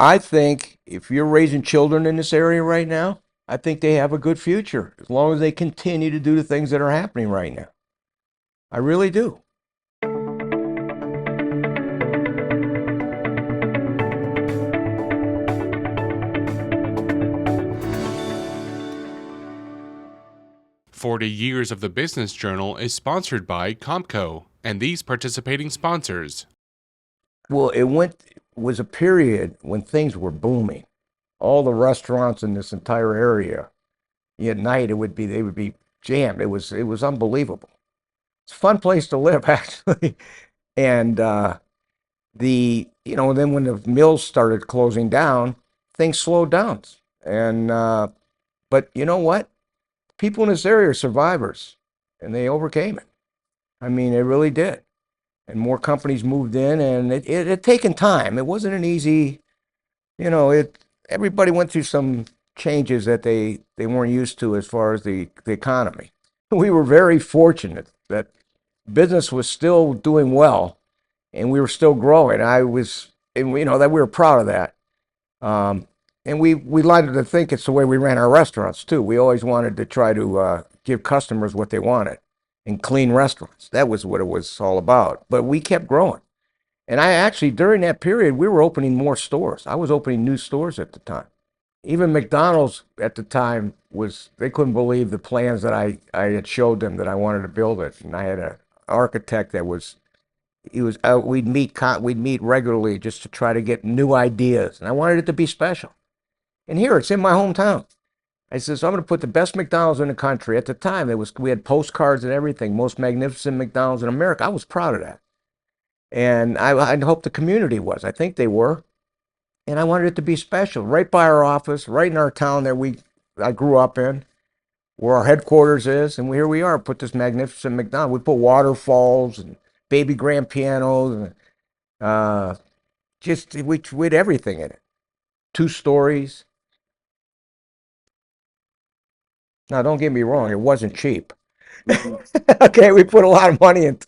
I think if you're raising children in this area right now, I think they have a good future as long as they continue to do the things that are happening right now. I really do. 40 Years of the Business Journal is sponsored by Compco and these participating sponsors. Well, was a period when things were booming. All the restaurants in this entire area, at night they would be jammed. It was unbelievable. It's a fun place to live actually. And then when the mills started closing down, things slowed down. And but you know what? People in this area are survivors, and they overcame it. I mean, they really did. And more companies moved in, and it had taken time. It wasn't an easy, it everybody went through some changes that they weren't used to as far as the economy. We were very fortunate that business was still doing well, and we were still growing. That we were proud of that. And we liked to think it's the way we ran our restaurants too. We always wanted to try to give customers what they wanted and clean restaurants. That was what it was all about. But we kept growing. And I actually, during that period, we were opening more stores. I was opening new stores at the time. Even McDonald's at the time they couldn't believe the plans that I had showed them that I wanted to build it. And I had an architect we'd meet regularly just to try to get new ideas. And I wanted it to be special. And here, it's in my hometown. I said, so I'm going to put the best McDonald's in the country. At the time, we had postcards and everything, most magnificent McDonald's in America. I was proud of that. And I hope the community was. I think they were. And I wanted it to be special, right by our office, right in our town I grew up in, where our headquarters is. And here we are, put this magnificent McDonald's. We put waterfalls and baby grand pianos, and we had everything in it. 2 stories. Now, don't get me wrong, it wasn't cheap. Okay, we put a lot of money into.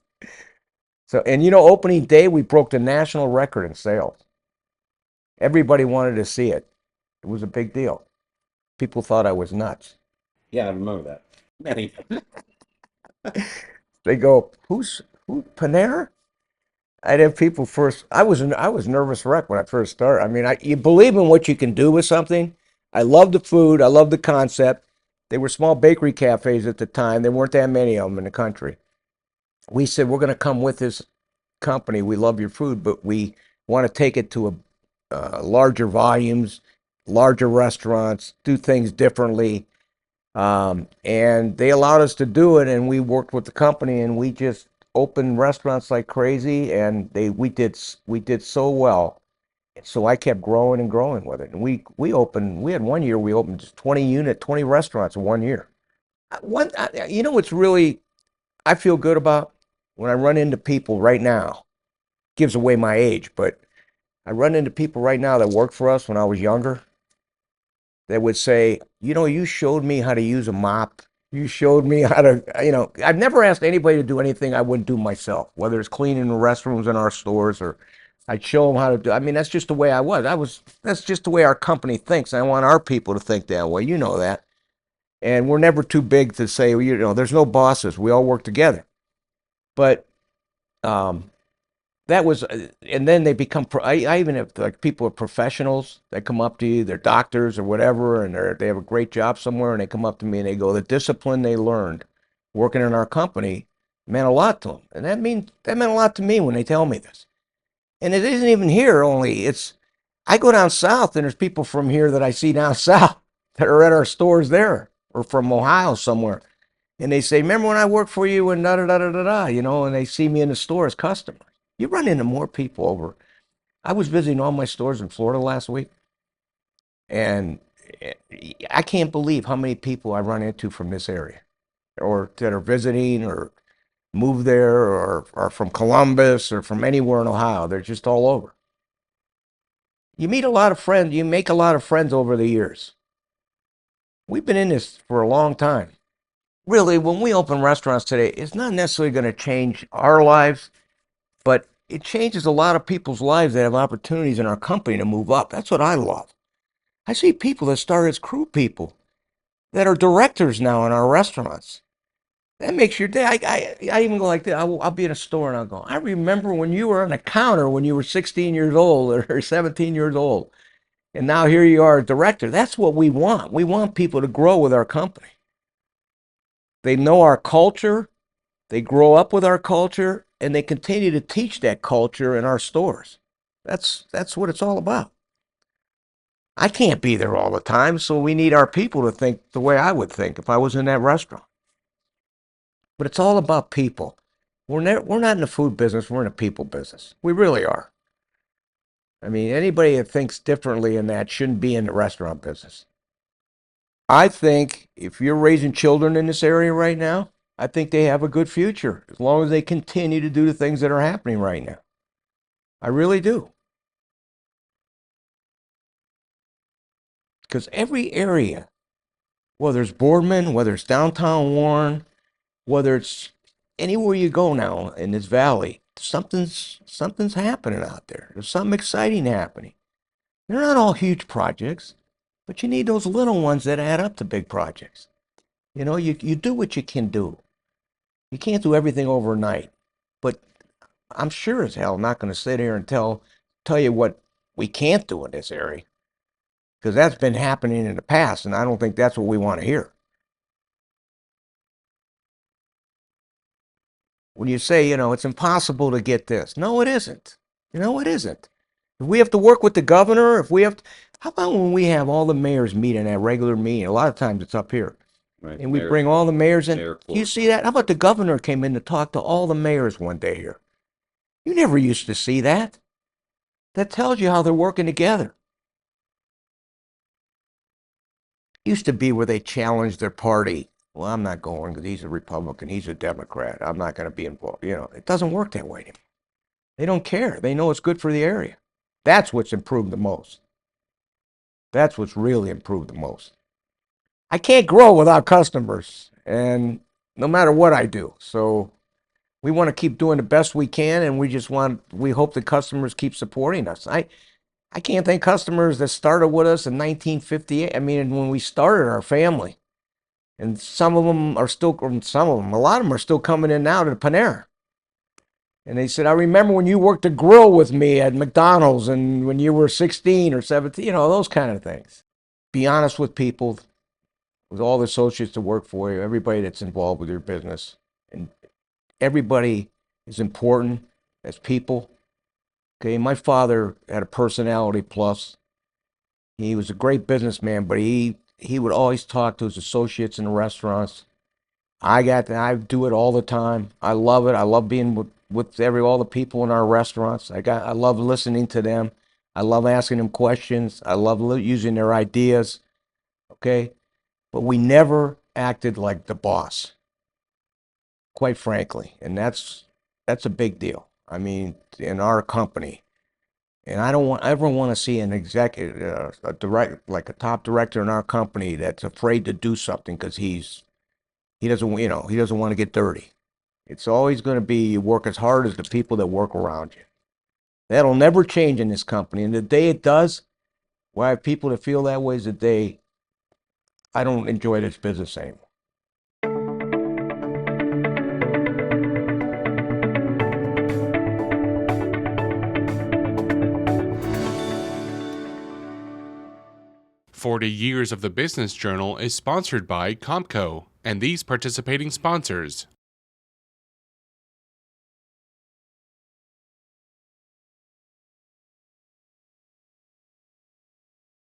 So, and opening day, we broke the national record in sales. Everybody wanted to see it. It was a big deal. People thought I was nuts. Yeah, I remember that. Many. They go, who, Panera? I'd have people first. I was nervous wreck when I first started. I mean, you believe in what you can do with something. I love the food. I love the concept. They were small bakery cafes at the time. There weren't that many of them in the country. We said, we're going to come with this company. We love your food, but we want to take it to larger volumes, larger restaurants, do things differently. And they allowed us to do it, and we worked with the company, and we just opened restaurants like crazy, and we did so well. So I kept growing and growing with it. And we had one year we opened just 20 restaurants in one year. What's really I feel good about when I run into people right now, gives away my age, but I run into people right now that worked for us when I was younger that would say, you showed me how to use a mop. You showed me how to, I've never asked anybody to do anything I wouldn't do myself, whether it's cleaning the restrooms in our stores or I'd show them how to do. I mean, that's just the way I was. That's just the way our company thinks. I want our people to think that way. You know that. And we're never too big to say, there's no bosses. We all work together. But um, that was, and then they become. I even have like people are professionals that come up to you. They're doctors or whatever, and they have a great job somewhere, and they come up to me and they go, the discipline they learned working in our company meant a lot to them, and that meant a lot to me when they tell me this. And it isn't even here only. I go down south and there's people from here that I see down south that are at our stores there or from Ohio somewhere. And they say, remember when I worked for you and da da da da da da, and they see me in the store as customers. You run into more people over. I was visiting all my stores in Florida last week, and I can't believe how many people I run into from this area or that are visiting or moved there or are from Columbus or from anywhere in Ohio. They're just all over. You meet a lot of friends. You make a lot of friends over the years. We've been in this for a long time. Really, when we open restaurants today, it's not necessarily going to change our lives, but it changes a lot of people's lives that have opportunities in our company to move up. That's what I love. I see people that start as crew people that are directors now in our restaurants. That makes your day. I even go like this. I'll be in a store and I'll go, I remember when you were on the counter when you were 16 years old or 17 years old. And now here you are a director. That's what we want. We want people to grow with our company. They know our culture, they grow up with our culture, and they continue to teach that culture in our stores. That's what it's all about. I can't be there all the time, so we need our people to think the way I would think if I was in that restaurant. But it's all about people. We're not in the food business, we're in the people business. We really are. I mean, anybody that thinks differently in that shouldn't be in the restaurant business. I think if you're raising children in this area right now, I think they have a good future as long as they continue to do the things that are happening right now. I really do. Because every area, whether it's Boardman, whether it's downtown Warren, whether it's anywhere you go now in this valley, something's happening out there. There's something exciting happening. They're not all huge projects, but you need those little ones that add up to big projects. You know, you do what you can do. You can't do everything overnight, but I'm sure as hell not going to sit here and tell you what we can't do in this area, because that's been happening in the past, and I don't think that's what we want to hear. When you say, you know, it's impossible to get this. No, it isn't. You know, it isn't. If we have to work with the governor, if we have to, how about when we have all the mayors meet in that regular meeting? A lot of times it's up here. Right. And we bring all the mayors in. Mayor You see that? How about the governor came in to talk to all the mayors one day here? You never used to see that. That tells you how they're working together. Used to be where they challenged their party. Well, I'm not going because he's a Republican, he's a Democrat. I'm not going to be involved. You know, it doesn't work that way anymore. They don't care. They know it's good for the area. That's what's improved the most. That's what's really improved the most. I can't grow without customers, and no matter what I do. So we want to keep doing the best we can, and we hope the customers keep supporting us. I can't thank customers that started with us in 1958. I mean, when we started our family, and a lot of them are still coming in now to the Panera. And they said, I remember when you worked the grill with me at McDonald's and when you were 16 or 17, you know, those kind of things. Be honest with people, with all the associates that work for you, everybody that's involved with your business. And everybody is important as people. Okay, my father had a personality plus. He was a great businessman, but he would always talk to his associates in the restaurants. I do it all the time. I love it. I love being with all the people in our restaurants. I love listening to them. I love asking them questions. I love using their ideas. Okay, but we never acted like the boss, quite frankly, and that's a big deal. I mean, in our company, and I don't ever want to see an executive, like a top director in our company that's afraid to do something because he doesn't want to get dirty. It's always going to be you work as hard as the people that work around you. That'll never change in this company. And the day it does, why I have people that feel that way is the day I don't enjoy this business anymore. "40 Years of the Business Journal" is sponsored by Comco and these participating sponsors.